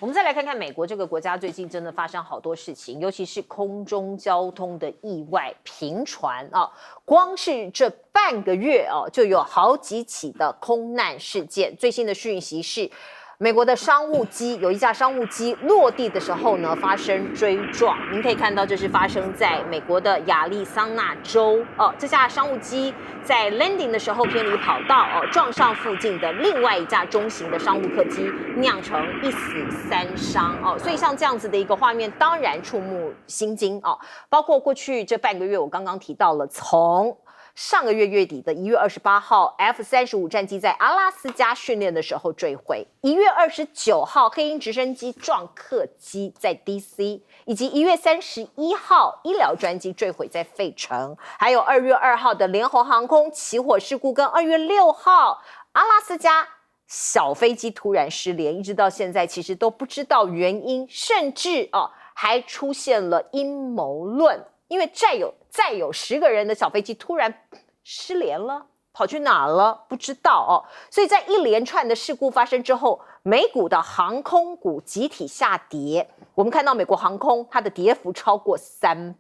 我们再来看看美国这个国家最近真的发生好多事情，尤其是空中交通的意外频传啊，光是这半个月哦，就有好几起的空难事件。最新的讯息是，美国的商务机有一架商务机落地的时候呢，发生追撞。您可以看到，这是发生在美国的亚利桑那州哦。这架商务机在 landing 的时候偏离跑道哦，撞上附近的另外一架中型的商务客机，酿成1死3伤哦。所以像这样子的一个画面，当然触目心惊哦。包括过去这半个月，我刚刚提到了，从上个月月底的1月28号 ，F-35战机在阿拉斯加训练的时候坠毁；1月29号，黑鹰直升机撞客机在 DC， 以及1月31号，医疗专机坠毁在费城，还有2月2号的联合航空起火事故，跟2月6号阿拉斯加小飞机突然失联，一直到现在其实都不知道原因，甚至还出现了阴谋论。因为载有10个人的小飞机突然失联了，跑去哪了？不知道哦。所以在一连串的事故发生之后，美股的航空股集体下跌。我们看到美国航空它的跌幅超过3%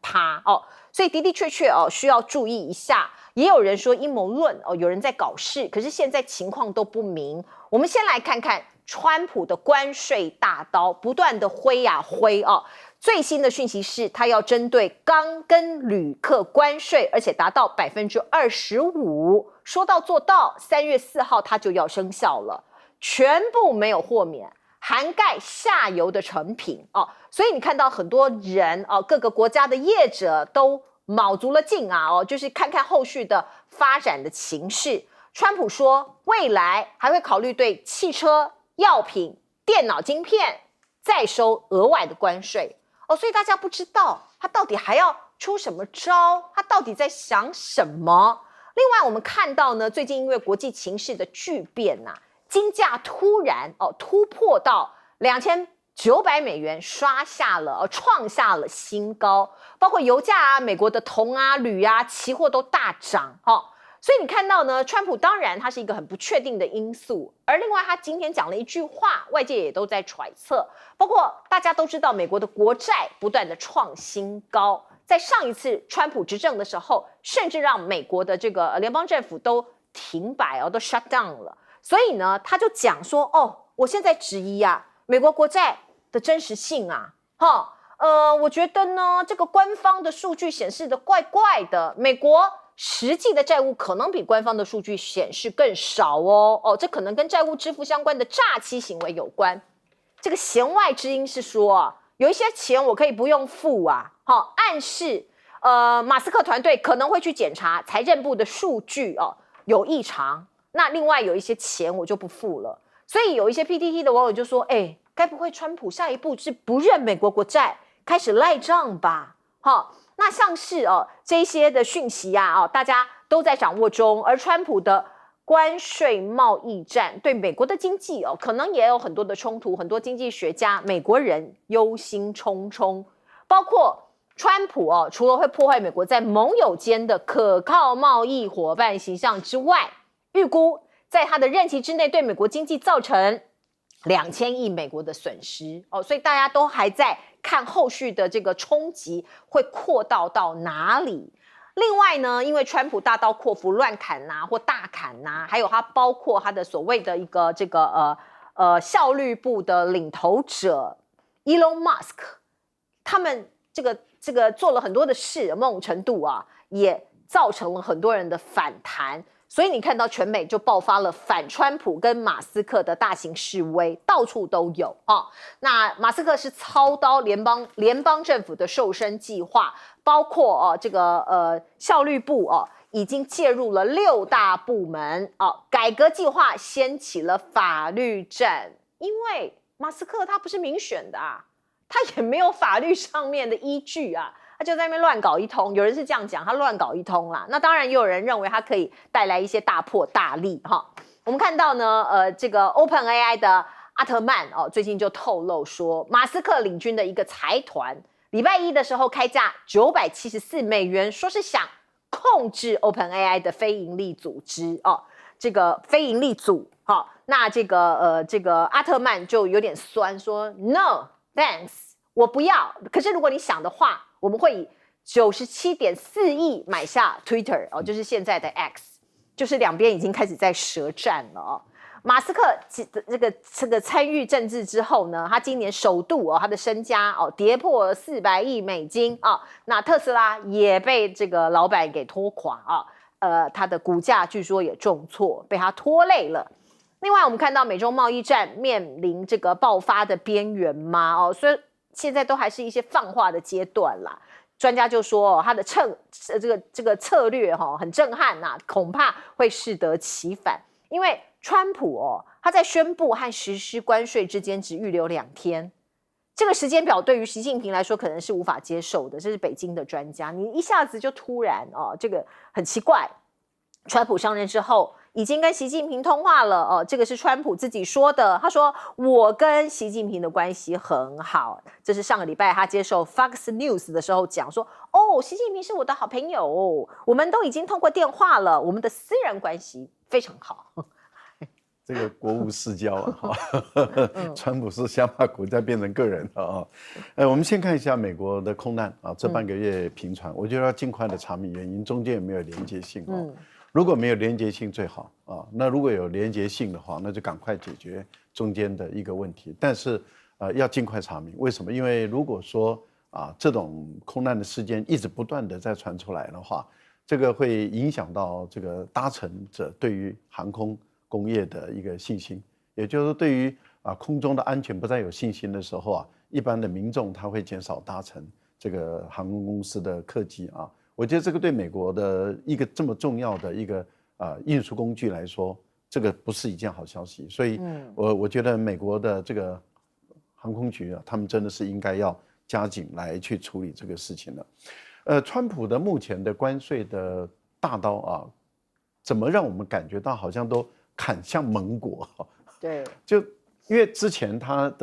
哦，所以的确需要注意一下。也有人说阴谋论哦，有人在搞事，可是现在情况都不明。我们先来看看川普的关税大刀不断的挥呀挥哦。最新的讯息是，他要针对钢跟铝课关税，而且达到25%，说到做到，3月4号它就要生效了，全部没有豁免，涵盖下游的成品哦。所以你看到很多人哦，各个国家的业者都卯足了劲啊哦，就是看看后续的发展的情势。川普说，未来还会考虑对汽车、药品、电脑晶片再收额外的关税。哦，所以大家不知道他到底还要出什么招，他到底在想什么。另外我们看到呢，最近因为国际情势的巨变啊，金价突然突破到$2900，创下了新高，包括油价啊、美国的铜啊、铝啊期货都大涨哦。所以你看到呢，川普当然他是一个很不确定的因素，而另外他今天讲了一句话，外界也都在揣测，包括大家都知道美国的国债不断的创新高，在上一次川普执政的时候，甚至让美国的这个联邦政府都停摆都 shut down 了。所以呢，他就讲说，我现在质疑啊，美国国债的真实性啊，我觉得呢，这个官方的数据显示的怪怪的，美国实际的债务可能比官方的数据显示更少哦，这可能跟债务支付相关的诈欺行为有关。这个弦外之音是说，有一些钱我可以不用付啊，暗示马斯克团队可能会去检查财政部的数据有异常，那另外有一些钱我就不付了。所以有一些 PTT 的网友就说，该不会川普下一步是不认美国国债，开始赖账吧？那像是这些的讯息啊，大家都在掌握中，而川普的关税贸易战对美国的经济可能也有很多的冲突，很多经济学家、美国人忧心忡忡，包括川普除了会破坏美国在盟友间的可靠贸易伙伴形象之外，预估在他的任期之内对美国经济造成2000亿美国的损失所以大家都还在看后续的这个冲击会扩大到哪里。另外呢，因为川普大刀阔斧乱砍或大砍还有他包括他的所谓的一个这个效率部的领头者 Elon Musk， 他们这个做了很多的事，某种程度也造成了很多人的反弹。所以你看到全美就爆发了反川普跟马斯克的大型示威，到处都有那马斯克是操刀联邦政府的瘦身计划，包括这个效率部已经介入了6大部门改革计划掀起了法律战，因为马斯克他不是民选的他也没有法律上面的依据他就在那边乱搞一通，有人是这样讲，他乱搞一通啦。那当然也有人认为他可以带来一些大破大立我们看到呢，这个 OpenAI 的阿特曼最近就透露说，马斯克领军的一个财团，礼拜一的时候开价$974，说是想控制 OpenAI 的非营利组织这个非营利组，好，那这个阿特曼就有点酸，说 No thanks， 我不要。可是如果你想的话，我们会以97.4亿买下 Twitter 哦，就是现在的 X， 就是两边已经开始在舌战了哦。马斯克这个参与政治之后呢，他今年首度他的身家跌破400亿美金啊。那特斯拉也被这个老板给拖垮啊，他的股价据说也重挫，被他拖累了。另外，我们看到美中贸易战面临这个爆发的边缘吗？所以现在都还是一些放话的阶段啦。专家就说，他的这个策略很震撼呐，恐怕会适得其反，因为川普他在宣布和实施关税之间只预留2天，这个时间表对于习近平来说可能是无法接受的。这是北京的专家，你一下子就突然这个很奇怪。川普上任之后，已经跟习近平通话了这个是川普自己说的。他说我跟习近平的关系很好，这是上个礼拜他接受 Fox News 的时候讲说，习近平是我的好朋友，我们都已经通过电话了，我们的私人关系非常好。这个国无私交啊，川普是想把国家变成个人的啊。我们先看一下美国的空难啊，这半个月频传，我觉得要尽快的查明原因，中间有没有连结性啊？如果没有连结性最好啊，那如果有连结性的话，那就赶快解决中间的一个问题。但是要尽快查明，为什么？因为如果说这种空难的事件一直不断的在传出来的话，这个会影响到这个搭乘者对于航空工业的一个信心，也就是说，对于空中的安全不再有信心的时候一般的民众他会减少搭乘这个航空公司的客机啊。我觉得这个对美国的一个这么重要的一个运输工具来说，这个不是一件好消息。所以我觉得美国的这个航空局他们真的是应该要加紧来去处理这个事情了。川普的目前的关税的大刀怎么让我们感觉到好像都砍向盟国？对，就因为之前他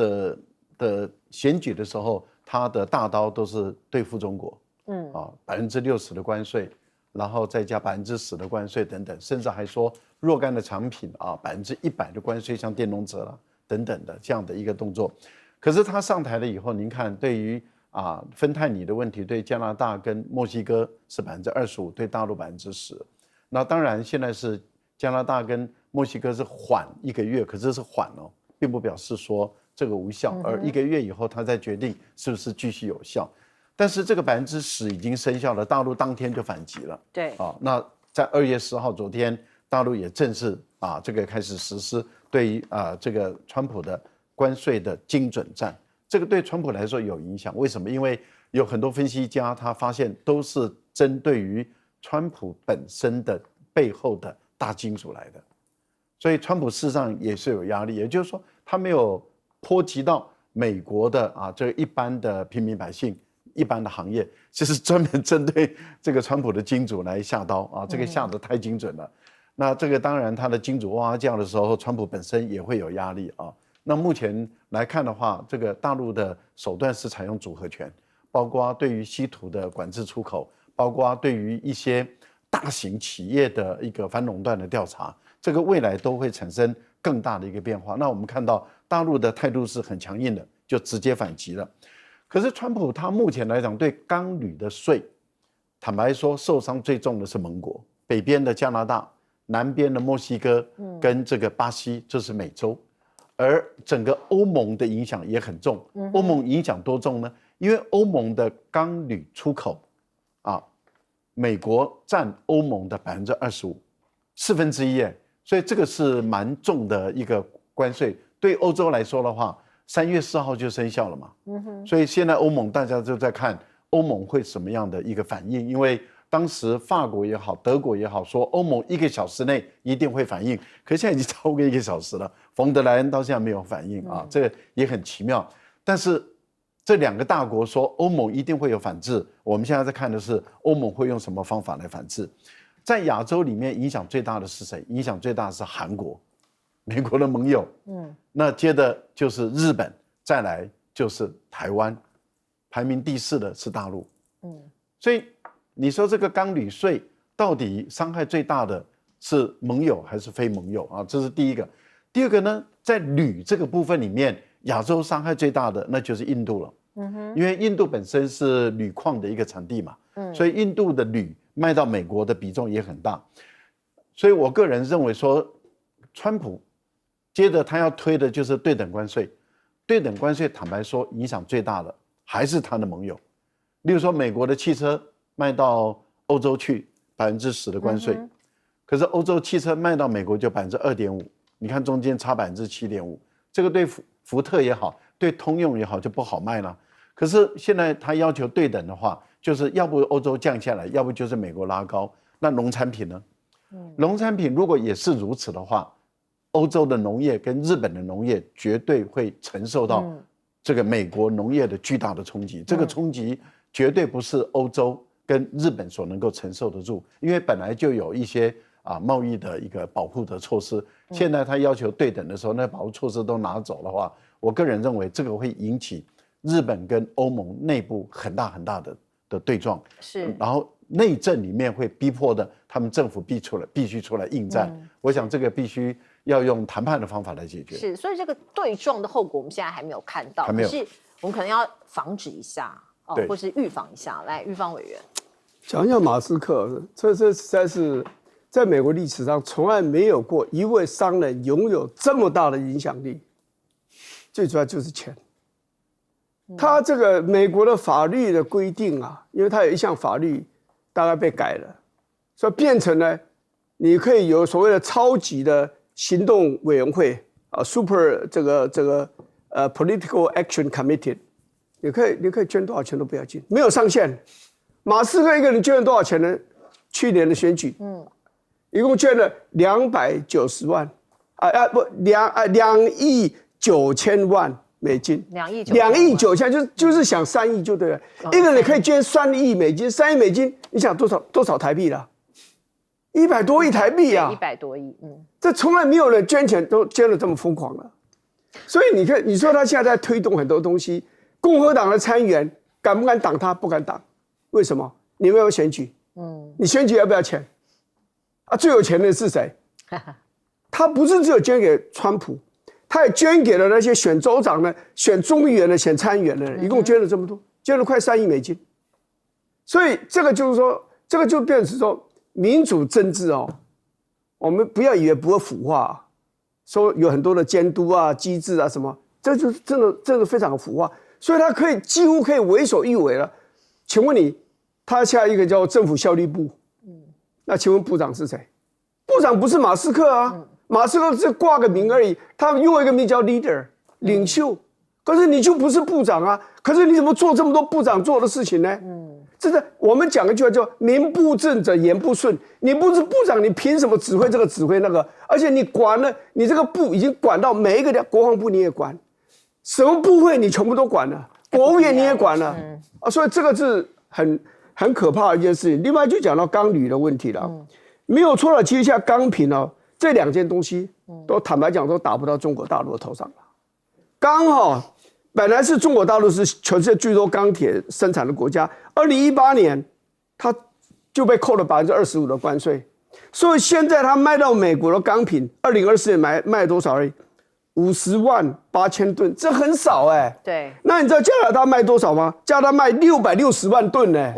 的选举的时候，他的大刀都是对付中国，60%的关税，然后再加10%的关税等等，甚至还说若干的产品100%的关税，像电动车啦等等的这样的一个动作。可是他上台了以后，您看对于芬太尼的问题，对加拿大跟墨西哥是25%，对大陆10%。那当然现在是加拿大跟墨西哥是缓1个月，可是是缓并不表示说这个无效，而1个月以后他再决定是不是继续有效。但是这个10%已经生效了，大陆当天就反击了。对那在2月10号昨天，大陆也正式这个开始实施对于这个川普的关税的精准战。这个对川普来说有影响，为什么？因为有很多分析家他发现都是针对于川普本身的背后的大金主来的，所以川普事实上也是有压力，也就是说他没有波及到美国的这个一般的平民百姓、一般的行业，就是专门针对这个川普的金主来下刀这个下得太精准了。那这个当然他的金主哇这样的时候，川普本身也会有压力那目前来看的话，这个大陆的手段是采用组合拳，包括对于稀土的管制出口，包括对于一些大型企业的一个反垄断的调查，这个未来都会产生更大的一个变化。那我们看到大陆的态度是很强硬的，就直接反击了。可是川普他目前来讲对钢铝的税，坦白说受伤最重的是盟国，北边的加拿大，南边的墨西哥跟这个巴西，这是美洲。而整个欧盟的影响也很重，欧盟影响多重呢？因为欧盟的钢铝出口美国占欧盟的25%，1/4，所以这个是蛮重的一个关税。对欧洲来说的话，3月4号就生效了嘛，所以现在欧盟大家就在看欧盟会什么样的一个反应，因为当时法国也好，德国也好，说欧盟1个小时内一定会反应，可是现在已经超过1个小时了，冯德莱恩到现在没有反应这个也很奇妙。但是这2个大国说欧盟一定会有反制，我们现在在看的是欧盟会用什么方法来反制。在亚洲里面影响最大的是谁？影响最大的是韩国，美国的盟友，那接着就是日本，再来就是台湾，排名第4的是大陆，所以你说这个钢铝税到底伤害最大的是盟友还是非盟友啊？这是第一个。第二个呢，在铝这个部分里面，亚洲伤害最大的那就是印度了。因为印度本身是铝矿的一个产地嘛，所以印度的铝卖到美国的比重也很大。所以我个人认为说，川普接着他要推的就是对等关税。对等关税坦白说，影响最大的还是他的盟友。例如说，美国的汽车卖到欧洲去10%的关税，可是欧洲汽车卖到美国就2.5%，你看中间差7.5%，这个对福特也好，对通用也好就不好卖了。可是现在他要求对等的话，就是要不欧洲降下来，要不就是美国拉高。那农产品呢？农产品如果也是如此的话，欧洲的农业跟日本的农业绝对会承受到这个美国农业的巨大的冲击。这个冲击绝对不是欧洲跟日本所能够承受得住，因为本来就有一些贸易的一个保护的措施，现在他要求对等的时候，那保护措施都拿走的话，我个人认为这个会引起日本跟欧盟内部很大的对撞，是，然后内政里面会逼迫的他们政府必须出来应战。我想这个必须要用谈判的方法来解决。是，所以这个对撞的后果我们现在还没有看到，可是我们可能要防止一下或是预防一下。来，玉芳委员讲一下马斯克，这实在是在美国历史上从来没有过一位商人拥有这么大的影响力，最主要就是钱。他这个美国的法律的规定因为他有一项法律大概被改了，所以变成了你可以有所谓的超级的行动委员会，Super Political Action Committee， 你可以捐多少钱都不要紧，没有上限。马斯克一个人捐了多少钱呢？去年的选举，一共捐了290万，2亿9千万美金，2亿9千，就是想3亿就对了。一个人可以捐3亿美金，3亿美金，你想多少台币了？100多亿台币啊！100多亿，这从来没有人捐钱都捐了这么疯狂了。所以你看，你说他现在在推动很多东西，共和党的参议员敢不敢挡他？不敢挡。为什么？你们要选举，你选举要不要钱？最有钱的是谁？他不是只有捐给川普，他也捐给了那些选州长的、选众议员的、选参议员的人，一共捐了这么多，捐了快3亿美金。所以这个就是说，这个就变成说民主政治我们不要以为不会腐化，说有很多的监督机制什么，这就真的非常腐化，所以他几乎可以为所欲为了。请问你，他下一个叫政府效率部，那请问部长是谁？部长不是马斯克马斯克只挂个名而已，他用一个名叫 leader 领袖，可是你就不是部长可是你怎么做这么多部长做的事情呢？真的，我们讲一句话叫名不正则言不顺，你不是部长，你凭什么指挥这个指挥那个？而且你管了，你这个部已经管到每一个国防部你也管，什么部会你全部都管了，国务院你也管了所以这个是很可怕的一件事情。另外就讲到钢铝的问题了，没有错了，其实像钢品这2件东西都坦白讲都打不到中国大陆的头上了。钢本来是中国大陆是全世界最多钢铁生产的国家，2018年它就被扣了25%的关税，所以现在它卖到美国的钢品，2024年卖多少而已？50万8千吨，这很少对。那你知道加拿大卖多少吗？加拿大卖660万吨呢，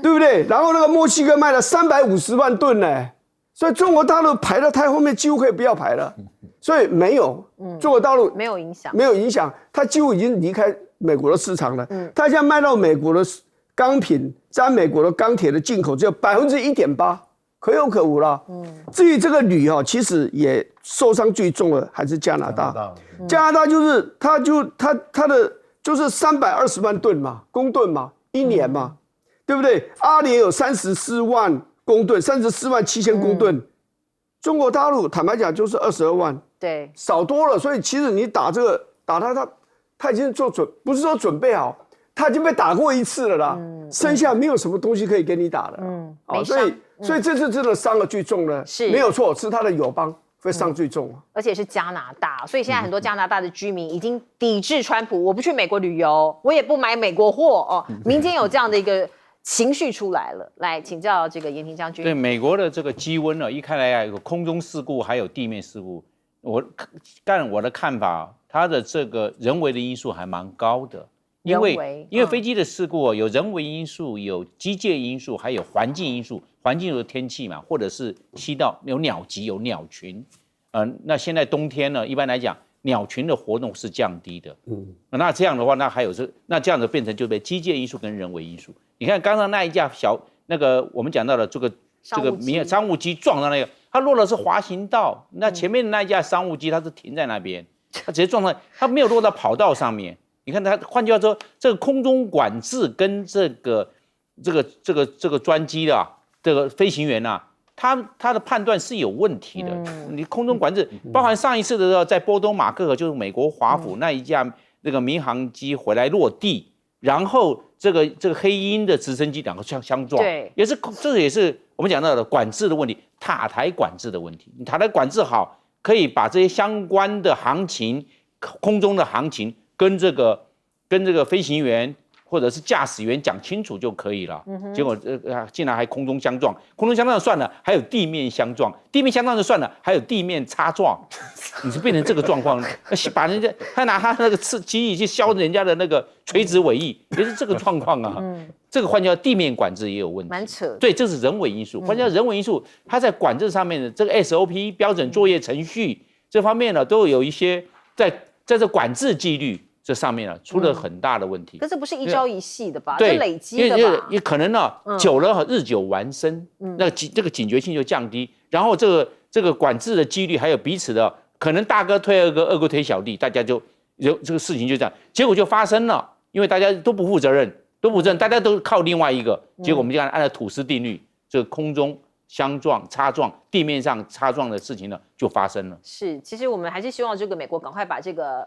对不对？然后那个墨西哥卖了350万吨呢，所以中国大陆排到太后面，几乎可以不要排了。所以没有，中国大陆没有影响，没有影响，它几乎已经离开美国的市场了。它现在卖到美国的钢品，占美国的钢铁的进口只有1.8%，可有可无了。至于这个铝其实也受伤最重的还是加拿大。加拿大就是它的就是320万吨嘛，公吨嘛，一年嘛，对不对？阿联有34万公吨，34万7千公吨。中国大陆坦白讲就是22万，对，少多了。所以其实你打他已经不是说准备好，他已经被打过一次了啦，剩下没有什么东西可以给你打了。所以这次真的伤了最重的，是没有错，是他的友邦会伤最重而且是加拿大，所以现在很多加拿大的居民已经抵制川普，我不去美国旅游，我也不买美国货民间有这样的一个情绪出来了。来请教这个严廷将军。对美国的这个机温呢，一看来有空中事故，还有地面事故。我的看法，它的这个人为的因素还蛮高的，因为飞机的事故有人为因素，有机械因素，还有环境因素。环境就是天气嘛，或者是吸到有鸟集有鸟群。那现在冬天呢，一般来讲，鸟群的活动是降低的。那这样的话，那这样子变成就被机械因素跟人为因素。你看刚刚那一架我们讲到的这个商务机撞到那个，它落的是滑行道，那前面的那一架商务机它是停在那边，它直接撞到，它没有落到跑道上面。你看它，换句话说，这个空中管制跟这个专机的这个飞行员他的判断是有问题的。你空中管制，包含上一次的时候，在波多马克河，就是美国华府那一架那个民航机回来落地，然后这个黑鹰的直升机两个相撞，对，这也是我们讲到的管制的问题，塔台管制的问题。你塔台管制好，可以把这些相关的航情，空中的航情跟这个飞行员或者是驾驶员讲清楚就可以了。结果竟然还空中相撞，空中相撞就算了，还有地面相撞，地面相撞就算了，还有地面擦撞，你是变成这个状况，把人家他拿他那个机翼去削人家的那个垂直尾翼，也是这个状况啊。这个换叫地面管制也有问题，蛮扯。对，这是人为因素。换叫人为因素，它在管制上面的这个 SOP 标准作业程序这方面呢，都有一些在这管制纪律这上面出了很大的问题。可是不是一朝一夕的吧？对，是累积的吧？也可能久了日久完生，那这个警觉性就降低，然后这个管制的几率还有彼此的可能大哥推二哥，二哥推小弟，大家就这个事情就这样，结果就发生了，因为大家都不负责任，大家都靠另外一个，结果我们就按照吐司定律，这个空中相撞、擦撞、地面上擦撞的事情呢就发生了。是，其实我们还是希望这个美国赶快把这个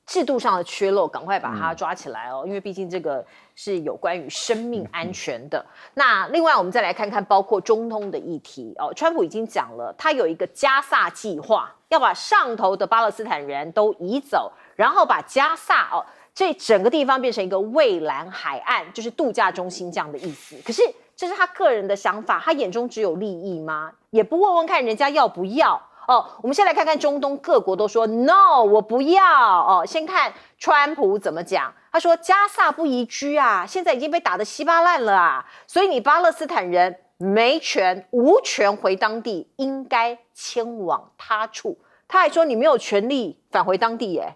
制度上的缺漏赶快把它抓起来哦，因为毕竟这个是有关于生命安全的。那另外我们再来看看包括中东的议题哦，川普已经讲了，他有一个加萨计划，要把上头的巴勒斯坦人都移走，然后把加萨这整个地方变成一个蔚蓝海岸，就是度假中心这样的意思。可是这是他个人的想法，他眼中只有利益吗？也不问问看人家要不要。我们先来看看中东各国都说 no， 我不要。先看川普怎么讲，他说加萨不宜居啊，现在已经被打得稀巴烂了啊，所以你巴勒斯坦人无权回当地，应该迁往他处。他还说你没有权利返回当地耶，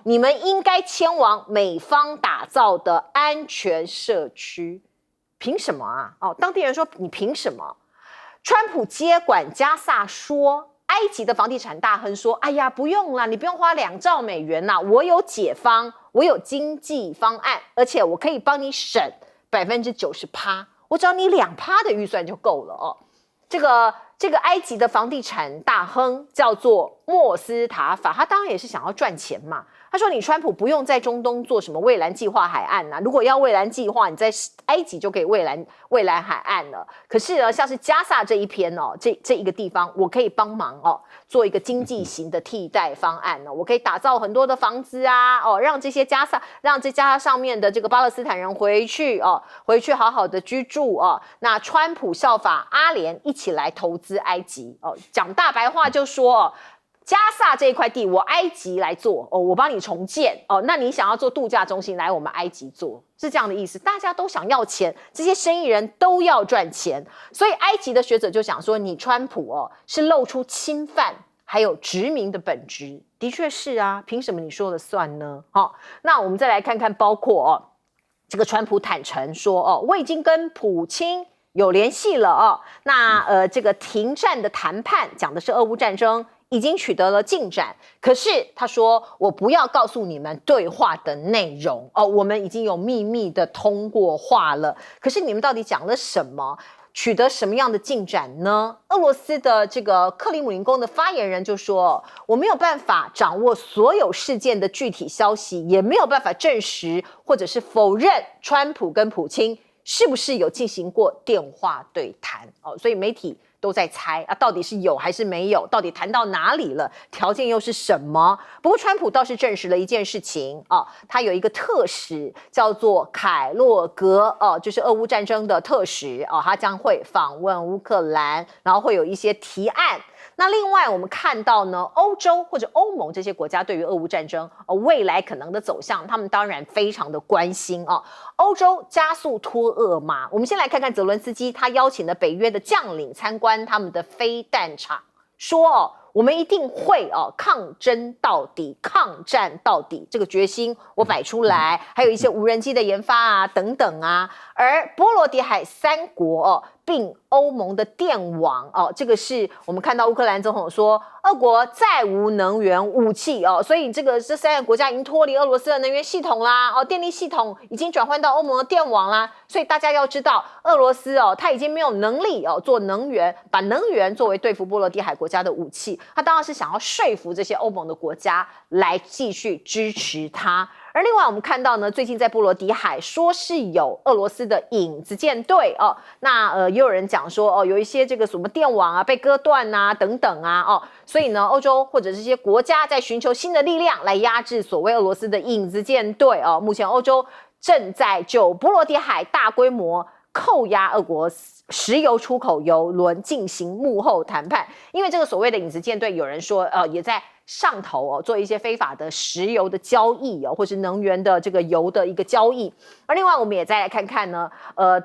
你们应该迁往美方打造的安全社区。凭什么啊？当地人说你凭什么？川普接管加萨说。埃及的房地产大亨说：“哎呀，不用啦，你不用花2兆美元啦，我有解方，我有经济方案，而且我可以帮你省90%，我只要你2%的预算就够了哦。”这个埃及的房地产大亨叫做莫斯塔法，他当然也是想要赚钱嘛。他说：“你川普不用在中东做什么蔚蓝计划海岸啊，如果要蔚蓝计划，你在埃及就可以蔚蓝海岸了。可是呢，像是加萨这一篇这一个地方，我可以帮忙做一个经济型的替代方案我可以打造很多的房子啊让这加萨上面的这个巴勒斯坦人回去好好的居住那川普效法阿联一起来投资埃及讲大白话就说加萨这一块地，我埃及来做我帮你重建那你想要做度假中心，来我们埃及做，是这样的意思。大家都想要钱，这些生意人都要赚钱，所以埃及的学者就讲说，你川普是露出侵犯还有殖民的本质，的确是啊，凭什么你说了算呢？那我们再来看看，包括这个川普坦诚说我已经跟普京有联系了那这个停战的谈判讲的是俄乌战争。已经取得了进展，可是他说我不要告诉你们对话的内容我们已经有秘密的通过话了，可是你们到底讲了什么？取得什么样的进展呢？俄罗斯的这个克里姆林宫的发言人就说，我没有办法掌握所有事件的具体消息，也没有办法证实或者是否认川普跟普京是不是有进行过电话对谈所以媒体都在猜啊，到底是有还是没有？到底谈到哪里了？条件又是什么？不过川普倒是证实了一件事情啊，他有一个特使叫做凯洛格就是俄乌战争的特使他将会访问乌克兰，然后会有一些提案。那另外我们看到呢，欧洲或者欧盟这些国家对于俄乌战争未来可能的走向，他们当然非常的关心欧洲加速脱俄嘛，我们先来看看泽伦斯基他邀请的北约的将领参观他们的飞弹场，说我们一定会抗争到底，抗战到底，这个决心我摆出来，还有一些无人机的研发等等而波罗的海3国并欧盟的电网这个是我们看到乌克兰总统说，俄国再无能源武器所以这3个国家已经脱离俄罗斯的能源系统啦电力系统已经转换到欧盟的电网啦，所以大家要知道，俄罗斯它已经没有能力做能源，把能源作为对付波罗的海国家的武器，他当然是想要说服这些欧盟的国家来继续支持他。而另外我们看到呢，最近在波罗的海说是有俄罗斯的影子舰队那也有人讲说有一些这个什么电网被割断等等所以呢，欧洲或者这些国家在寻求新的力量来压制所谓俄罗斯的影子舰队目前欧洲正在就波罗的海大规模扣押俄国石油出口油轮进行幕后谈判，因为这个所谓的影子舰队，有人说也在上头做一些非法的石油的交易或是能源的这个油的一个交易。而另外我们也再来看看呢，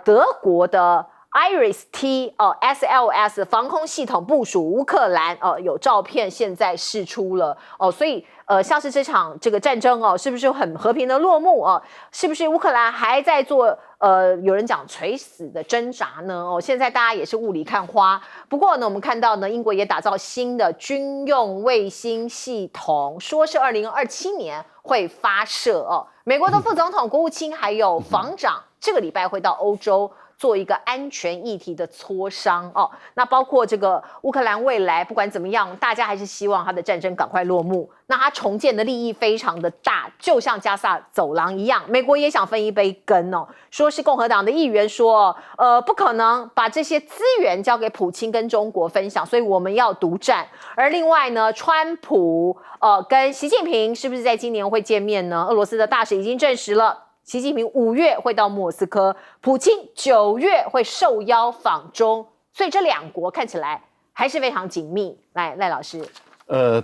德国的Iris-T SLS 防空系统部署乌克兰有照片现在释出了所以像是这场这个战争是不是很和平的落幕是不是乌克兰还在做有人讲垂死的挣扎呢现在大家也是雾里看花。不过呢，我们看到呢，英国也打造新的军用卫星系统，说是2027年会发射美国的副总统、国务卿还有防长这个礼拜会到欧洲做一个安全议题的磋商那包括这个乌克兰未来不管怎么样，大家还是希望他的战争赶快落幕。那他重建的利益非常的大，就像加萨走廊一样，美国也想分一杯羹说是共和党的议员说不可能把这些资源交给普京跟中国分享，所以我们要独占。而另外呢，川普跟习近平是不是在今年会见面呢？俄罗斯的大使已经证实了，习近平5月会到莫斯科，普京9月会受邀访中，所以这2国看起来还是非常紧密。来，赖老师，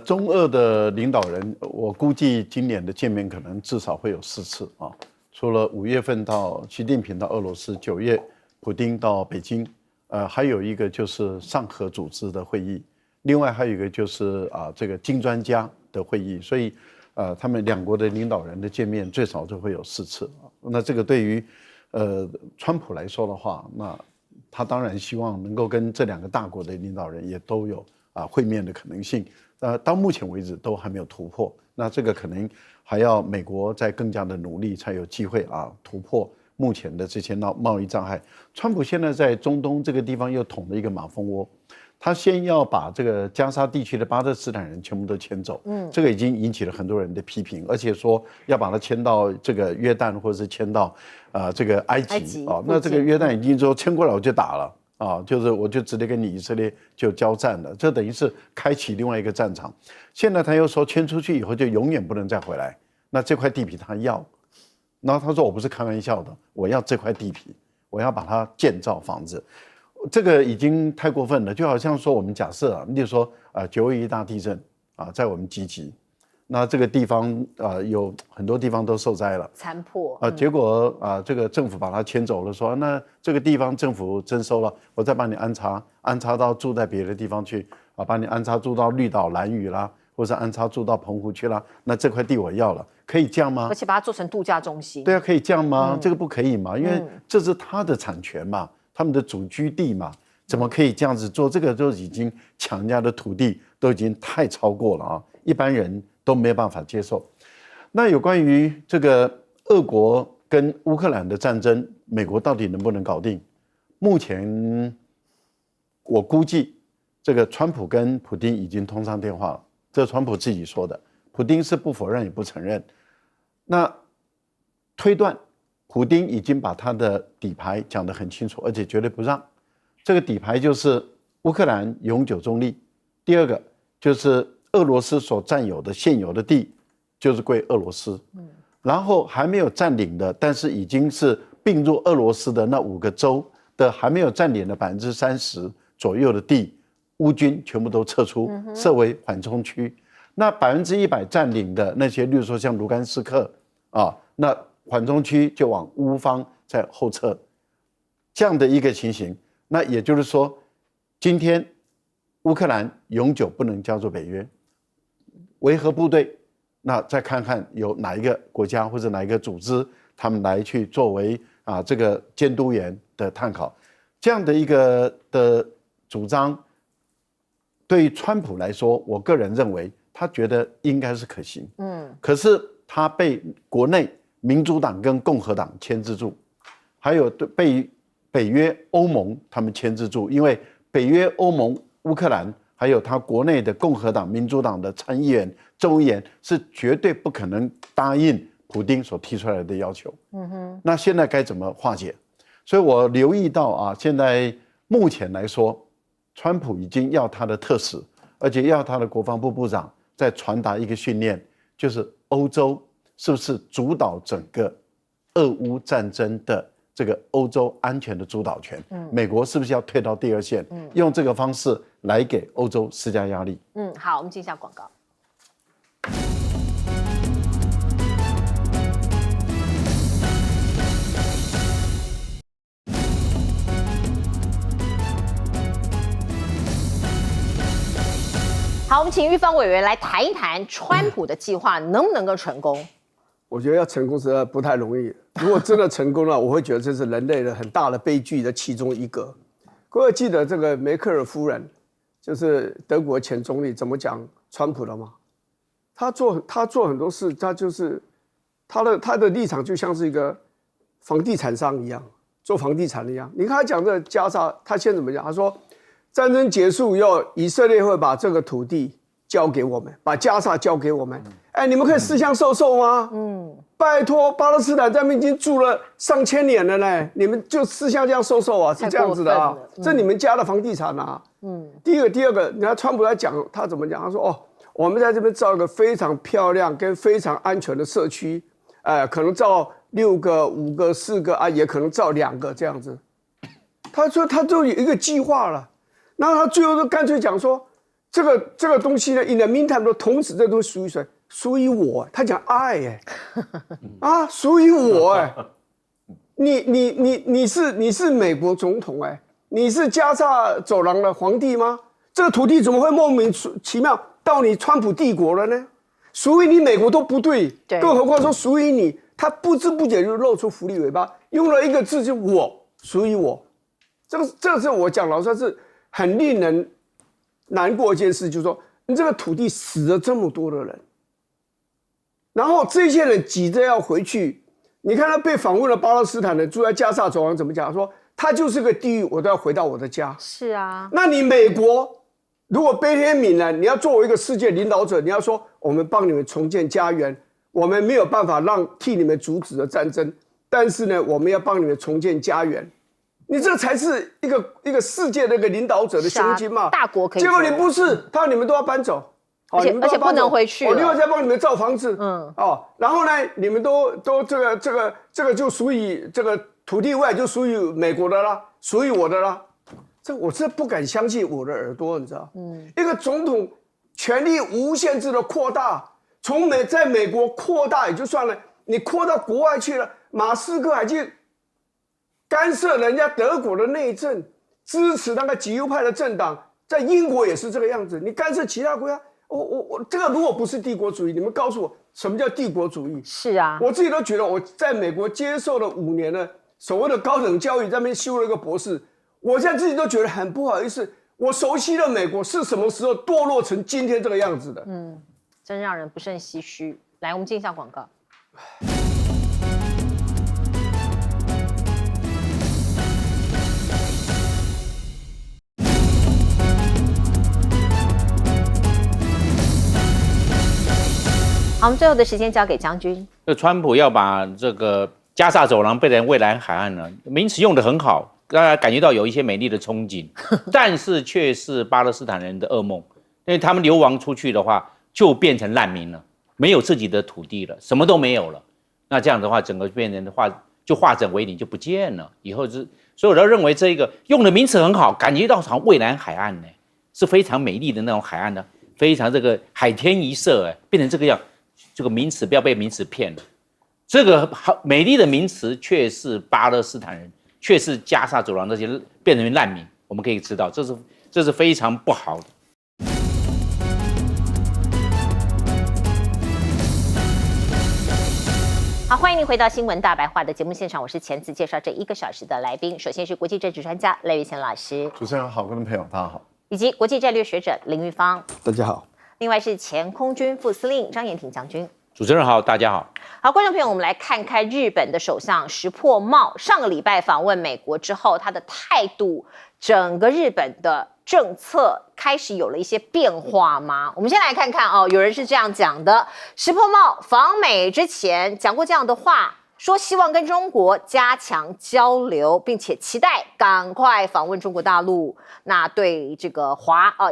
中俄的领导人，我估计今年的见面可能至少会有4次除了5月份到习近平到俄罗斯，9月普丁到北京，还有一个就是上合组织的会议，另外还有一个就是这个金专家的会议，所以他们2国的领导人的见面最少就会有4次那这个对于川普来说的话，那他当然希望能够跟这2个大国的领导人也都有会面的可能性。到目前为止都还没有突破，那这个可能还要美国再更加的努力才有机会突破目前的这些贸易障碍。川普现在在中东这个地方又捅了一个马蜂窝。他先要把这个加沙地区的巴勒斯坦人全部都迁走，这个已经引起了很多人的批评，而且说要把他迁到这个约旦或者是迁到这个埃及那这个约旦已经说迁过来我就打了就是我就直接跟你以色列就交战了，这等于是开启另外一个战场。现在他又说迁出去以后就永远不能再回来，那这块地皮他要，然后他说我不是开玩笑的，我要这块地皮，我要把它建造房子。这个已经太过分了，就好像说我们假设例如说921大地震在我们集集，那这个地方有很多地方都受灾了，残破结果这个政府把它迁走了，说那这个地方政府征收了，我再把你安插到住在别的地方去把你安插住到绿岛、兰屿啦，或者安插住到澎湖去啦，那这块地我要了，可以这样吗？而且把它做成度假中心。对可以这样吗？这个不可以嘛，因为这是他的产权嘛。他们的主居地嘛，怎么可以这样子做？这个都已经抢人家的土地，都已经太超过了一般人都没有办法接受。那有关于这个俄国跟乌克兰的战争，美国到底能不能搞定？目前我估计，这个川普跟普丁已经通上电话了，这是川普自己说的，普丁是不否认也不承认。那推断。普丁已经把他的底牌讲得很清楚，而且绝对不让。这个底牌就是乌克兰永久中立，第二个就是俄罗斯所占有的现有的地就是归俄罗斯，然后还没有占领的，但是已经是并入俄罗斯的那5个州的还没有占领的30%左右的地，乌军全部都撤出，设为缓冲区。那100%占领的那些，例如说像卢甘斯克啊，那缓冲区就往乌方在后撤，这样的一个情形。那也就是说，今天乌克兰永久不能加入北约，维和部队，那再看看有哪一个国家或者哪一个组织，他们来去作为这个监督员的探讨，这样的一个的主张，对于川普来说，我个人认为他觉得应该是可行，可是他被国内民主党跟共和党牵制住，还有被北约、欧盟他们牵制住，因为北约、欧盟、乌克兰还有他国内的共和党、民主党的参议员、众议员是绝对不可能答应普丁所提出来的要求。那现在该怎么化解？所以我留意到现在目前来说，川普已经要他的特使，而且要他的国防部部长在传达一个训练，就是欧洲是不是主导整个俄乌战争的这个欧洲安全的主导权？美国是不是要退到第二线？用这个方式来给欧洲施加压力？好，我们进一下广告。好，我们请玉芳委员来谈一谈川普的计划能不能够成功？我觉得要成功实在不太容易。如果真的成功了，我会觉得这是人类的很大的悲剧的其中一个。各位记得这个梅克尔夫人，就是德国前总理，怎么讲川普的吗？他做很多事，他就是他的立场就像是一个房地产商一样，做房地产一样。你看他讲这个加沙，他先怎么讲？他说战争结束以后，以色列会把这个土地交给我们，把加沙交给我们。你们可以私相授受吗？拜托，巴勒斯坦在那边已经住了上千年了呢，你们就私相这样授受啊？是这样子的啊？这你们家的房地产啊？第二个，你看川普在讲，他怎么讲？他说我们在这边造一个非常漂亮跟非常安全的社区，可能造6个、5个、4个也可能造2个这样子。他说他都有一个计划了，然后他最后就干脆讲说，这个东西呢 ，in the meantime 都同时这都属于谁？属于我。他讲爱属于我你是美国总统你是加沙走廊的皇帝吗？这个土地怎么会莫名其妙到你川普帝国了呢？属于你美国都不对，更何况说属于你，他不知不觉就露出狐狸尾巴，用了一个字就我，属于我。这个是我讲老实话是很令人难过一件事，就是说你这个土地死了这么多的人，然后这些人急着要回去。你看他被访问了巴勒斯坦人住在加沙走廊怎么讲？说他就是个地狱，我都要回到我的家。是啊，那你美国如果悲天悯人，你要作为一个世界领导者，你要说我们帮你们重建家园，我们没有办法替你们阻止了战争，但是呢，我们要帮你们重建家园。你这才是一个世界的一个领导者的胸襟嘛，大国可以。结果你不是，他说你们都要搬走，而且不能回去了。另外再帮你们造房子，然后呢，你们都这个就属于这个土地外就属于美国的啦，属于我的啦。我真不敢相信我的耳朵，你知道？一个总统权力无限制的扩大，在美国扩大也就算了，你扩到国外去了，马斯克还去干涉人家德国的内政，支持那个极右派的政党，在英国也是这个样子。你干涉其他国家，我这个如果不是帝国主义，你们告诉我什么叫帝国主义？是啊，我自己都觉得我在美国接受了5年的所谓的高等教育，在那边修了一个博士，我现在自己都觉得很不好意思。我熟悉的美国是什么时候堕落成今天这个样子的？真让人不胜唏嘘。来，我们进一下广告。好，我们最后的时间交给将军。川普要把这个加沙走廊变成蔚蓝海岸呢，名词用得很好，大家感觉到有一些美丽的憧憬，但是却是巴勒斯坦人的噩梦，因为他们流亡出去的话，就变成难民了，没有自己的土地了，什么都没有了。那这样的话，整个变成的话，就化整为零，就不见了。以后是，所以我都认为这个用的名词很好，感觉到好像蔚蓝海岸呢，是非常美丽的那种海岸呢，非常这个海天一色，变成这个样，这个名词不要被名词骗了。这个好美丽的名词却是巴勒斯坦人，却是加沙走廊那些变成难民，我们可以知道，这是非常不好的。好，欢迎您回到新闻大白话的节目现场，我是前次介绍这1个小时的来宾，首先是国际政治专家赖岳乾老师，主持人好，观众朋友大家好，以及国际战略学者林玉芳，大家好。另外是前空军副司令张延廷将军。主持人好，大家好。好，观众朋友，我们来看看日本的首相石破茂上个礼拜访问美国之后，他的态度，整个日本的政策开始有了一些变化吗？我们先来看看哦，有人是这样讲的：石破茂访美之前讲过这样的话，说希望跟中国加强交流，并且期待赶快访问中国大陆。那对这个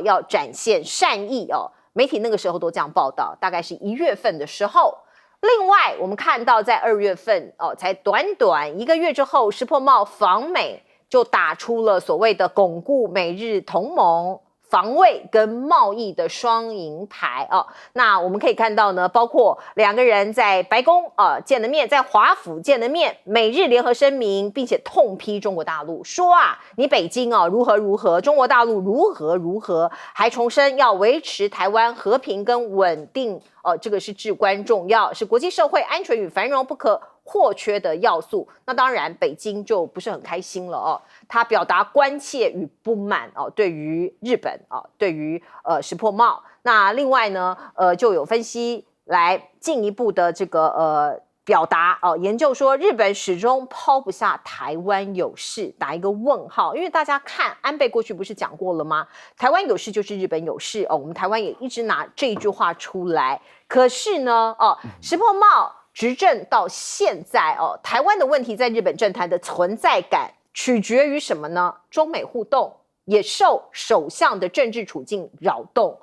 要展现善意哦。媒体那个时候都这样报道，大概是1月份的时候。另外，我们看到在2月份才短短1个月之后，石破茂访美就打出了所谓的巩固美日同盟、防卫跟贸易的双赢牌哦。那我们可以看到呢，包括2个人在白宫见了面，在华府见了面，美日联合声明，并且痛批中国大陆，说你北京如何如何，中国大陆如何如何，还重申要维持台湾和平跟稳定这个是至关重要，是国际社会安全与繁荣不可或缺的要素。那当然，北京就不是很开心了他表达关切与不满对于日本对于石破茂。那另外呢，就有分析来进一步的这个表达研究说，日本始终抛不下台湾有事，打一个问号。因为大家看安倍过去不是讲过了吗？台湾有事就是日本有事我们台湾也一直拿这一句话出来。可是呢石破茂执政到现在台湾的问题在日本政坛的存在感取决于什么呢？中美互动也受首相的政治处境扰动。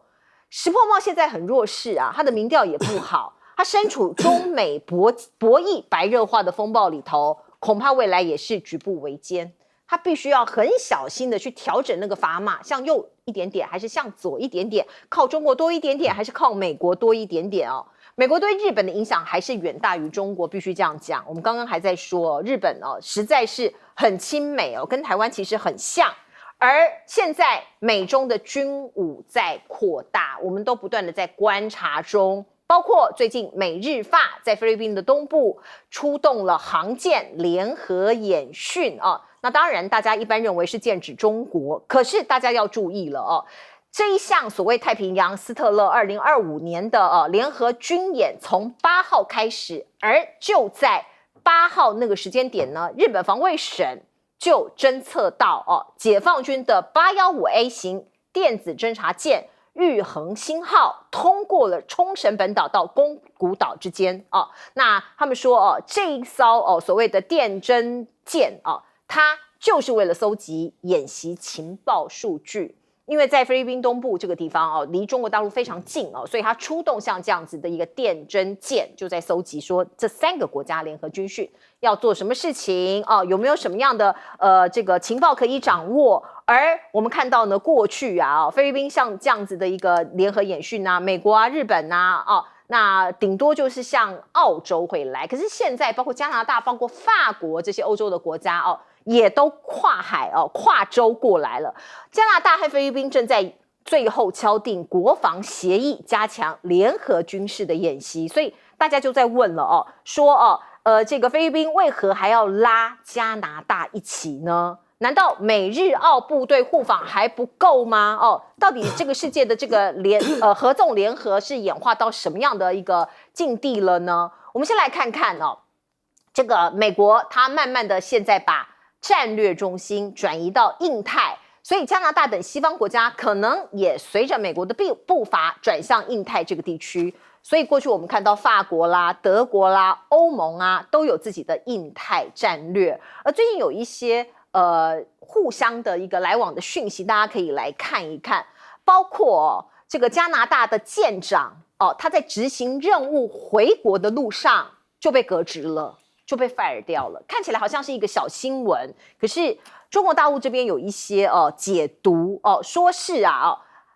石破茂现在很弱势他的民调也不好。他身处中美博弈白热化的风暴里头，恐怕未来也是举步维艰。他必须要很小心的去调整那个砝码，向右一点点，还是向左一点点，靠中国多一点点，还是靠美国多一点点美国对日本的影响还是远大于中国，必须这样讲。我们刚刚还在说日本实在是很亲美跟台湾其实很像。而现在美中的军武在扩大，我们都不断的在观察中。包括最近美日法在菲律宾的东部出动了航舰联合演训那当然大家一般认为是剑指中国，可是大家要注意了这一项所谓太平洋斯特勒2025年的联合军演从8号开始，而就在8号那个时间点呢，日本防卫省就侦测到解放军的815A 型电子侦察舰玉衡星号通过了冲绳本岛到宫古岛之间那他们说这一艘所谓的电侦舰它就是为了搜集演习情报数据。因为在菲律宾东部这个地方离中国大陆非常近所以它出动像这样子的一个电侦舰，就在搜集说这3个国家联合军训要做什么事情有没有什么样的这个情报可以掌握。而我们看到呢，过去菲律宾像这样子的一个联合演训美国日本那顶多就是像澳洲会来，可是现在包括加拿大、包括法国这些欧洲的国家也都跨海跨州过来了。加拿大和菲律宾正在最后敲定国防协议，加强联合军事的演习。所以大家就在问了说这个菲律宾为何还要拉加拿大一起呢？难道美日澳部队互访还不够吗？到底这个世界的这个合纵联合是演化到什么样的一个境地了呢？我们先来看看这个美国它慢慢的现在把战略中心转移到印太，所以加拿大等西方国家可能也随着美国的步伐转向印太这个地区。所以过去我们看到法国啦、德国啦、欧盟都有自己的印太战略，而最近有一些互相的一个来往的讯息，大家可以来看一看，包括这个加拿大的舰长他在执行任务回国的路上就被革职了，就被 fire 掉了，看起来好像是一个小新闻，可是中国大陆这边有一些解读说是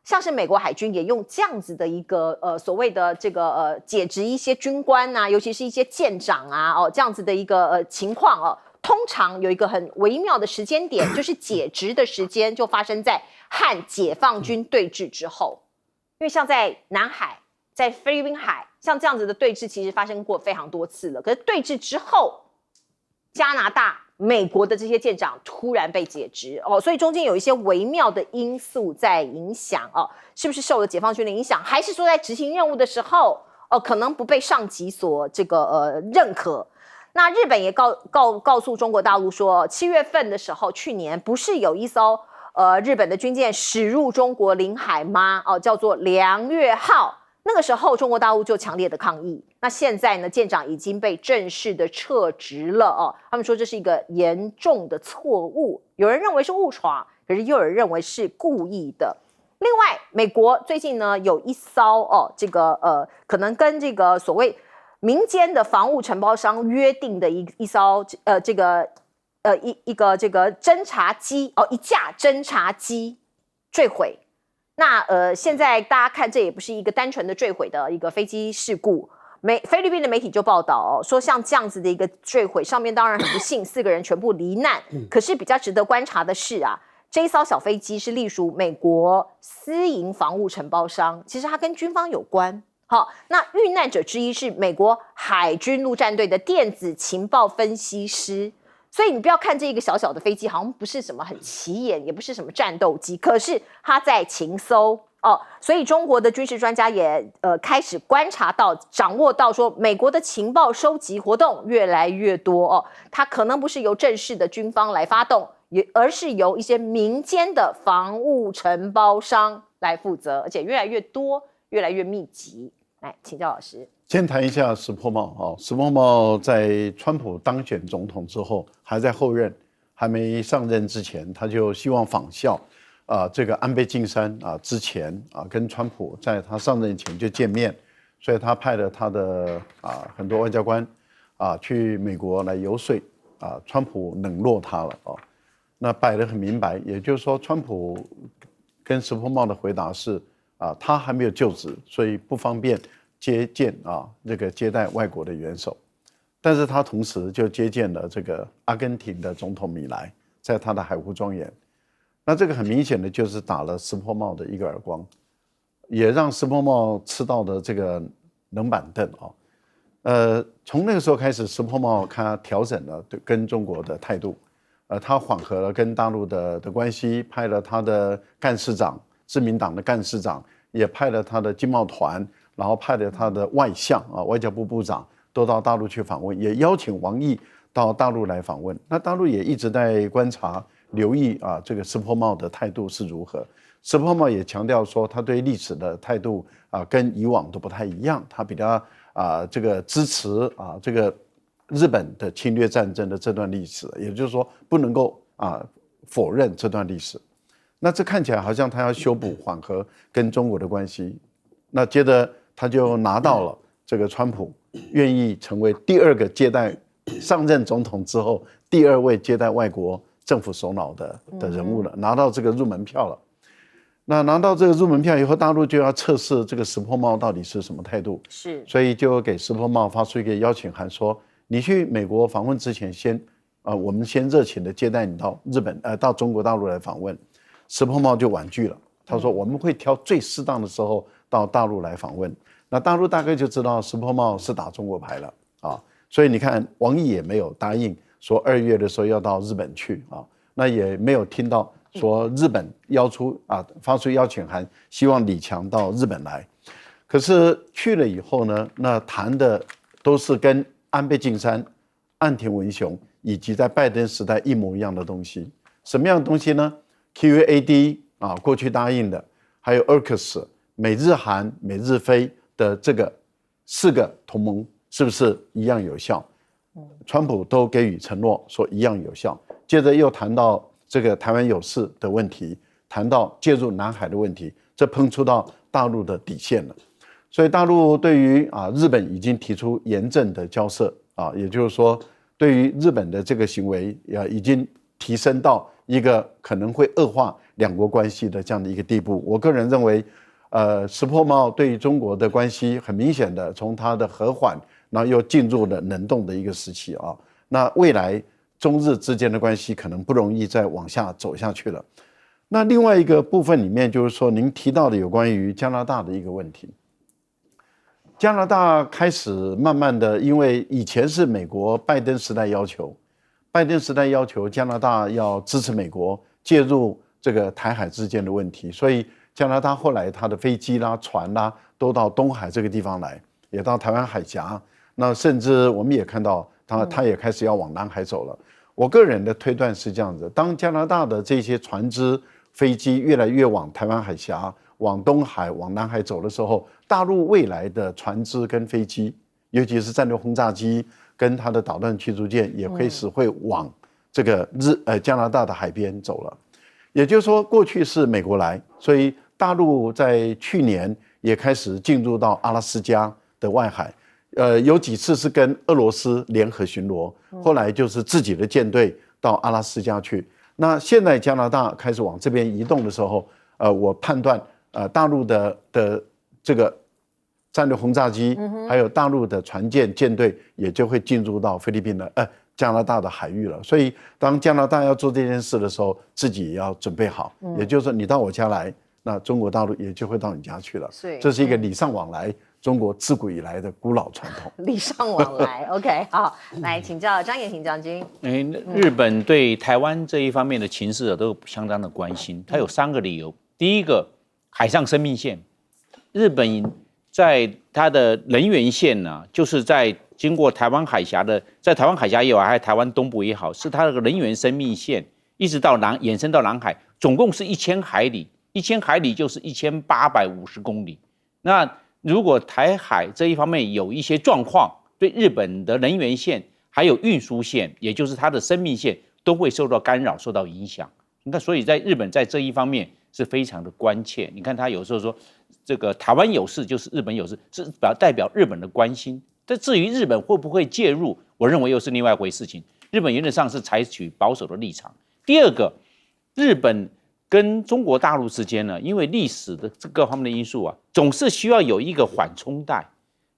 像是美国海军也用这样子的一个所谓的这个解职一些军官啊，尤其是一些舰长啊这样子的一个情况通常有一个很微妙的时间点，就是解职的时间就发生在和解放军对峙之后，因为像在南海、在菲律宾海，像这样子的对峙其实发生过非常多次了。可是对峙之后，加拿大、美国的这些舰长突然被解职所以中间有一些微妙的因素在影响是不是受了解放军的影响，还是说在执行任务的时候可能不被上级所这个认可？那日本也告诉中国大陆说，7月份的时候，去年不是有一艘日本的军舰驶入中国领海吗？叫做梁月号。那个时候中国大陆就强烈的抗议。那现在呢，舰长已经被正式的撤职了他们说这是一个严重的错误，有人认为是误闯，可是又有人认为是故意的。另外，美国最近呢有一艘这个可能跟这个所谓民间的房屋承包商约定的一艘这个一个这个侦察机一架侦察机坠毁。那现在大家看，这也不是一个单纯的坠毁的一个飞机事故。菲律宾的媒体就报道说，像这样子的一个坠毁，上面当然很不幸，4个人全部罹难。可是比较值得观察的是这一艘小飞机是隶属美国私营房屋承包商，其实它跟军方有关。那遇难者之一是美国海军陆战队的电子情报分析师。所以你不要看这个小小的飞机好像不是什么很起眼，也不是什么战斗机，可是它在情搜所以中国的军事专家也开始观察到、掌握到说，美国的情报收集活动越来越多它可能不是由正式的军方来发动，而是由一些民间的房屋承包商来负责，而且越来越多、越来越密集。来，请教老师。先谈一下石破茂石破茂在川普当选总统之后，还在后任，还没上任之前，他就希望仿效这个安倍晋三之前跟川普在他上任前就见面，所以他派了他的很多外交官去美国来游说川普冷落他了那摆得很明白，也就是说，川普跟石破茂的回答是他还没有就职，所以不方便接见这个接待外国的元首，但是他同时就接见了这个阿根廷的总统米莱，在他的海湖庄园。那这个很明显的就是打了石破茂的一个耳光，也让石破茂吃到的这个冷板凳从那个时候开始，石破茂他调整了跟中国的态度，他缓和了跟大陆的关系，派了他的干事长，自民党的干事长，也派了他的经贸团。然后派了他的外相外交部部长都到大陆去访问，也邀请王毅到大陆来访问。那大陆也一直在观察、留意这个石破茂的态度是如何。石破茂也强调说，他对历史的态度跟以往都不太一样，他比较这个支持这个日本的侵略战争的这段历史，也就是说不能够否认这段历史。那这看起来好像他要修补、缓和跟中国的关系。那接着他就拿到了这个川普愿意成为第二个接待上任总统之后第2位接待外国政府首脑的人物了，拿到这个入门票了。那拿到这个入门票以后，大陆就要测试这个石破茂到底是什么态度，是，所以就给石破茂发出一个邀请函，说你去美国访问之前我们先热情的接待你到日本到中国大陆来访问。石破茂就婉拒了，他说我们会挑最适当的时候到大陆来访问。那大陆大概就知道石破茂是打中国牌了所以你看王毅也没有答应说2月的时候要到日本去那也没有听到说日本发出邀请函，希望李强到日本来。可是去了以后呢，那谈的都是跟安倍晋三、岸田文雄以及在拜登时代一模一样的东西。什么样的东西呢？ QAD 过去答应的，还有 AUKUS 美日韩、美日菲的这个4个同盟是不是一样有效？川普都给予承诺说一样有效。接着又谈到这个台湾有事的问题，谈到介入南海的问题，这碰触到大陆的底线了。所以大陆对于日本已经提出严正的交涉也就是说，对于日本的这个行为已经提升到一个可能会恶化两国关系的这样的一个地步。我个人认为，石破茂对于中国的关系很明显的从它的和缓，然后又进入了冷冻的一个时期那未来中日之间的关系可能不容易再往下走下去了。那另外一个部分里面就是说，您提到的有关于加拿大的一个问题。加拿大开始慢慢的，因为以前是美国拜登时代要求加拿大要支持美国介入这个台海之间的问题，所以加拿大后来它的飞机啦、船啦都到东海这个地方来，也到台湾海峡。那甚至我们也看到它也开始要往南海走了。我个人的推断是这样子：当加拿大的这些船只、飞机越来越往台湾海峡、往东海、往南海走的时候，大陆未来的船只跟飞机，尤其是战略轰炸机跟它的导弹驱逐舰，也开始会往这个加拿大的海边走了。也就是说，过去是美国来，所以大陆在去年也开始进入到阿拉斯加的外海，有几次是跟俄罗斯联合巡逻，后来就是自己的舰队到阿拉斯加去。那现在加拿大开始往这边移动的时候，我判断大陆的这个战略轰炸机，还有大陆的船舰舰队也就会进入到菲律宾的加拿大的海域了。所以当加拿大要做这件事的时候，自己也要准备好，也就是说你到我家来，那中国大陆也就会到你家去了。这是一个礼尚往来，中国自古以来的古老传统。礼尚往来，OK， 好，来请教张延廷将军。日本对台湾这一方面的情势都相当的关心，它有3个理由。第一个，海上生命线，日本在它的人员线呢，就是在经过台湾海峡的，在台湾海峡也好，还是台湾东部也好，是它的人员生命线，一直到延伸到南海，总共是1000海里，1000海里就是1850公里。那如果台海这一方面有一些状况，对日本的人员线还有运输线，也就是它的生命线，都会受到干扰、受到影响。你看，所以在日本在这一方面是非常的关切。你看，他有时候说这个台湾有事就是日本有事，是代表日本的关心。但至于日本会不会介入，我认为又是另外一回事情。日本原则上是采取保守的立场。第二个，日本跟中国大陆之间呢，因为历史的各方面的因素总是需要有一个缓冲带。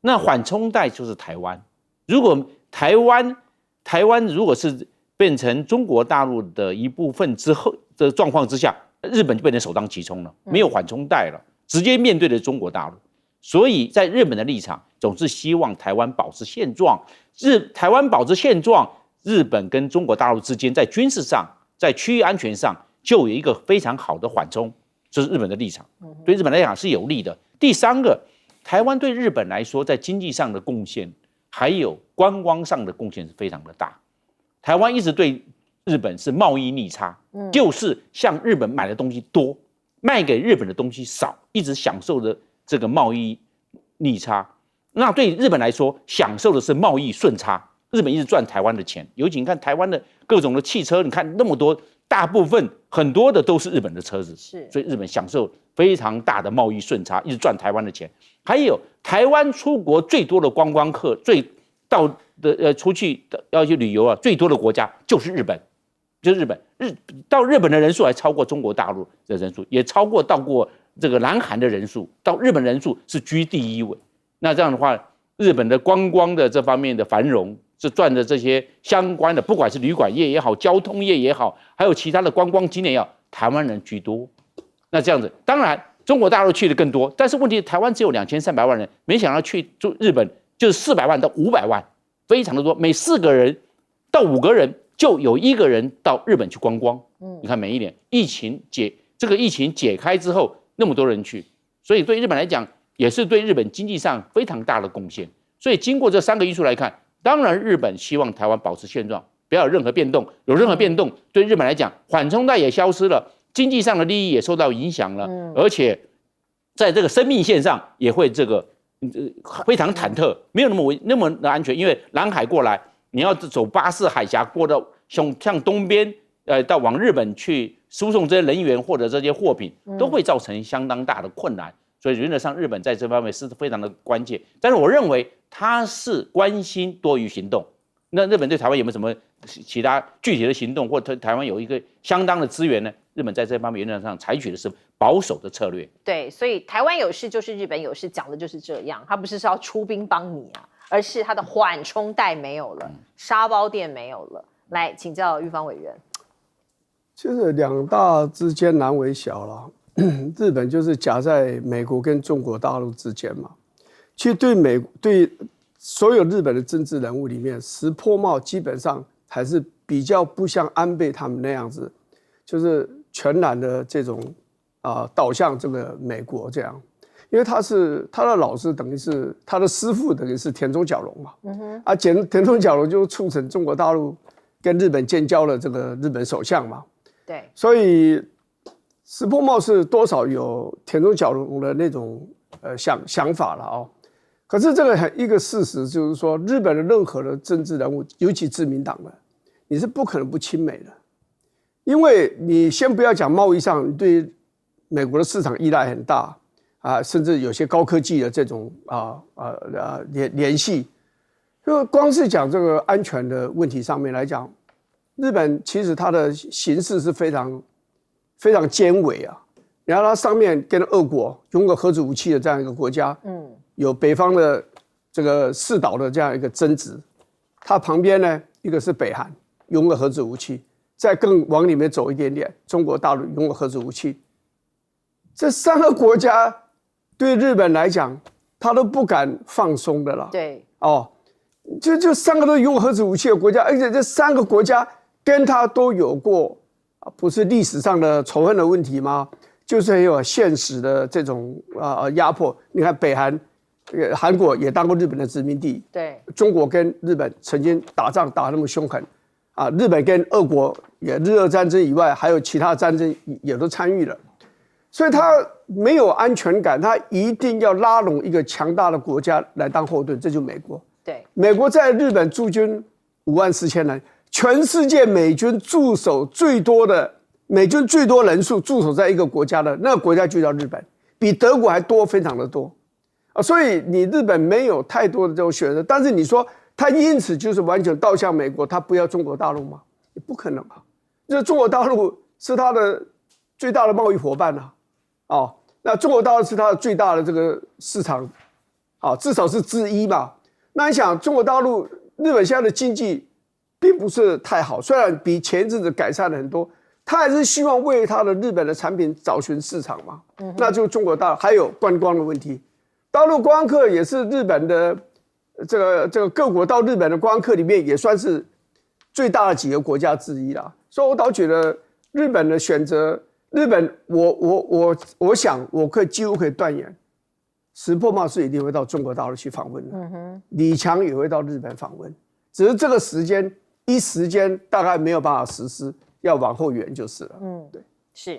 那缓冲带就是台湾。如果台湾如果是变成中国大陆的一部分之后的状况之下，日本就变成首当其冲了，没有缓冲带了，直接面对的中国大陆。所以在日本的立场，总是希望台湾保持现状。台湾保持现状，日本跟中国大陆之间在军事上、在区域安全上就有一个非常好的缓冲，这是日本的立场，对日本来讲是有利的。第三个，台湾对日本来说，在经济上的贡献，还有观光上的贡献是非常的大。台湾一直对日本是贸易逆差，就是向日本买的东西多，卖给日本的东西少，一直享受着这个贸易逆差。那对日本来说，享受的是贸易顺差。日本一直赚台湾的钱，尤其你看台湾的各种的汽车，你看那么多，大部分很多的都是日本的车子，所以日本享受非常大的贸易顺差，一直赚台湾的钱。还有台湾出国最多的观光客，出去要去旅游最多的国家就是日本，到日本的人数还超过中国大陆的人数，也超过到过这个南韩的人数，到日本人数是居第一位。那这样的话，日本的观光的这方面的繁荣，是赚的这些相关的，不管是旅馆业也好，交通业也好，还有其他的观光景点也好，台湾人居多。那这样子，当然中国大陆去的更多，但是问题台湾只有2300万人，没想到去日本就是400万到500万，非常的多。每4个人到5个人就有1个人到日本去观光。你看每一年这个疫情解开之后，那么多人去，所以对日本来讲，也是对日本经济上非常大的贡献。所以经过这3个因素来看，当然日本希望台湾保持现状，不要有任何变动。有任何变动，对日本来讲，缓冲带也消失了，经济上的利益也受到影响了，而且在这个生命线上也会非常忐忑，没有那么的安全。因为南海过来，你要走巴士海峡过到向东边到往日本去输送这些人员或者这些货品，都会造成相当大的困难。所以原则上，日本在这方面是非常的关键。但是我认为他是关心多于行动。那日本对台湾有没有什么其他具体的行动，或者台湾有一个相当的资源呢？日本在这方面原则上采取的是保守的策略。对，所以台湾有事就是日本有事，讲的就是这样。他不是要出兵帮你啊，而是他的缓冲带没有了，沙包店没有了。来请教玉芳委员。就是两大之间难为小了。日本就是夹在美国跟中国大陆之间嘛。其实对所有日本的政治人物里面，石破茂基本上还是比较不像安倍他们那样子，就是全然的这种导向这个美国这样。因为他的老师等于是他的师父等于是田中角荣嘛，田中角荣就促成中国大陆跟日本建交了这个日本首相嘛。对，所以石破茂是多少有田中角荣的那种想法了哦。可是这个一个事实就是说，日本的任何的政治人物，尤其自民党的，你是不可能不亲美的，因为你先不要讲贸易上，你对美国的市场依赖很大甚至有些高科技的这种联系，就光是讲这个安全的问题上面来讲。日本其实它的形势是非常非常尖微啊，然后它上面跟俄国拥有核子武器的这样一个国家，有北方的这个四岛的这样一个争执，它旁边呢一个是北韩拥有核子武器，再更往里面走一点点，中国大陆拥有核子武器，这三个国家对日本来讲，他都不敢放松的了。对，就三个都拥有核子武器的国家，而且这三个国家。跟他都有过不是历史上的仇恨的问题吗？就是很有现实的这种压迫。你看北韩，韩国也当过日本的殖民地，对，中国跟日本曾经打仗打那么凶狠日本跟俄国也日俄战争以外，还有其他战争也都参与了，所以他没有安全感，他一定要拉拢一个强大的国家来当后盾，这就是美国。对，美国在日本驻军54000人。全世界美军驻守最多的美军最多人数驻守在一个国家的那个国家就叫日本，比德国还多，非常的多所以你日本没有太多的这种选择。但是你说他因此就是完全倒向美国，他不要中国大陆吗？也不可能啊！就是中国大陆是他的最大的贸易伙伴那中国大陆是他的最大的这个市场至少是之一嘛。那你想，中国大陆日本现在的经济。并不是太好，虽然比前一阵子改善了很多，他还是希望为他的日本的产品找寻市场嘛。那就是中国大陆还有观光的问题，大陆观光客也是日本的这个各国到日本的观光客里面也算是最大的几个国家之一啦。所以我倒觉得日本的选择，日本我想我几乎可以断言，石破茂是一定会到中国大陆去访问的，李强也会到日本访问，只是这个时间大概没有办法实施，要往后延就是了。对。